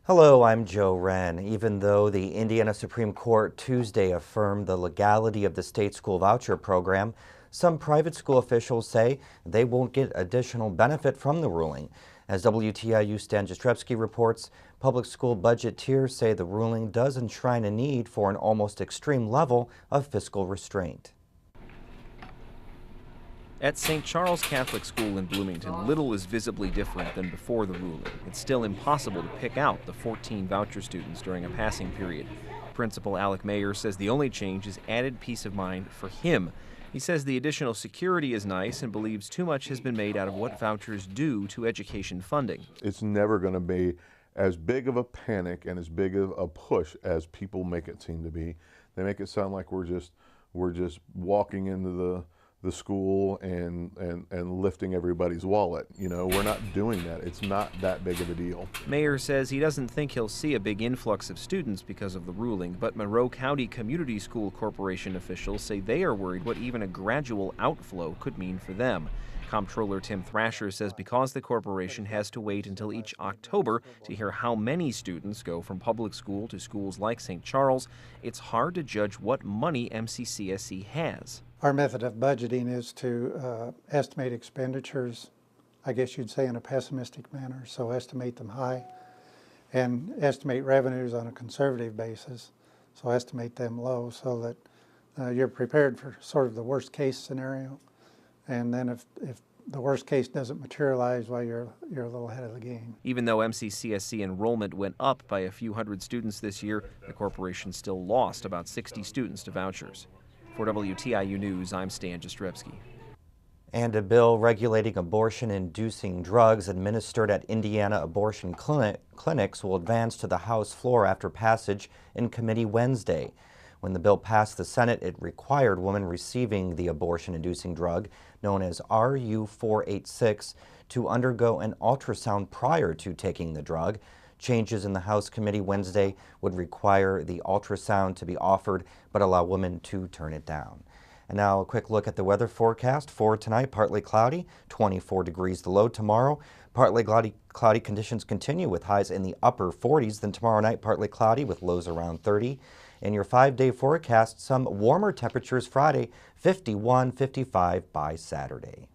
Hello, I'm Joe Hren. Even though the Indiana Supreme Court Tuesday affirmed the legality of the state school voucher program, some private school officials say they won't get additional benefit from the ruling. As WTIU Stan Jastrzebski reports, public school budgeteers say the ruling does enshrine a need for an almost extreme level of fiscal restraint. At St. Charles Catholic School in Bloomington, little is visibly different than before the ruling. It's still impossible to pick out the 14 voucher students during a passing period. Principal Alec Mayer says the only change is added peace of mind for him. He says the additional security is nice and believes too much has been made out of what vouchers do to education funding. It's never going to be as big of a panic and as big of a push as people make it seem to be. They make it sound like we're just walking into the school and lifting everybody's wallet. You know, we're not doing that. It's not that big of a deal. Mayer says he doesn't think he'll see a big influx of students because of the ruling, but Monroe County Community School Corporation officials say they are worried what even a gradual outflow could mean for them. Comptroller Tim Thrasher says because the corporation has to wait until each October to hear how many students go from public school to schools like St. Charles, it's hard to judge what money MCCSC has. Our method of budgeting is to estimate expenditures, I guess you'd say in a pessimistic manner, so estimate them high, and estimate revenues on a conservative basis, so estimate them low so that you're prepared for sort of the worst case scenario. And then if the worst case doesn't materialize, well, you're a little ahead of the game. Even though MCCSC enrollment went up by a few hundred students this year, the corporation still lost about 60 students to vouchers. For WTIU News, I'm Stan Jastrzebski. And a bill regulating abortion-inducing drugs administered at Indiana abortion clinics will advance to the House floor after passage in committee Wednesday. When the bill passed the Senate, it required women receiving the abortion-inducing drug, known as RU-486, to undergo an ultrasound prior to taking the drug. Changes in the House committee Wednesday would require the ultrasound to be offered, but allow women to turn it down. And now a quick look at the weather forecast for tonight. Partly cloudy, 24 degrees the low. Tomorrow, partly cloudy conditions continue with highs in the upper 40s. Then tomorrow night, partly cloudy with lows around 30. In your 5-day forecast, some warmer temperatures Friday, 51, 55 by Saturday.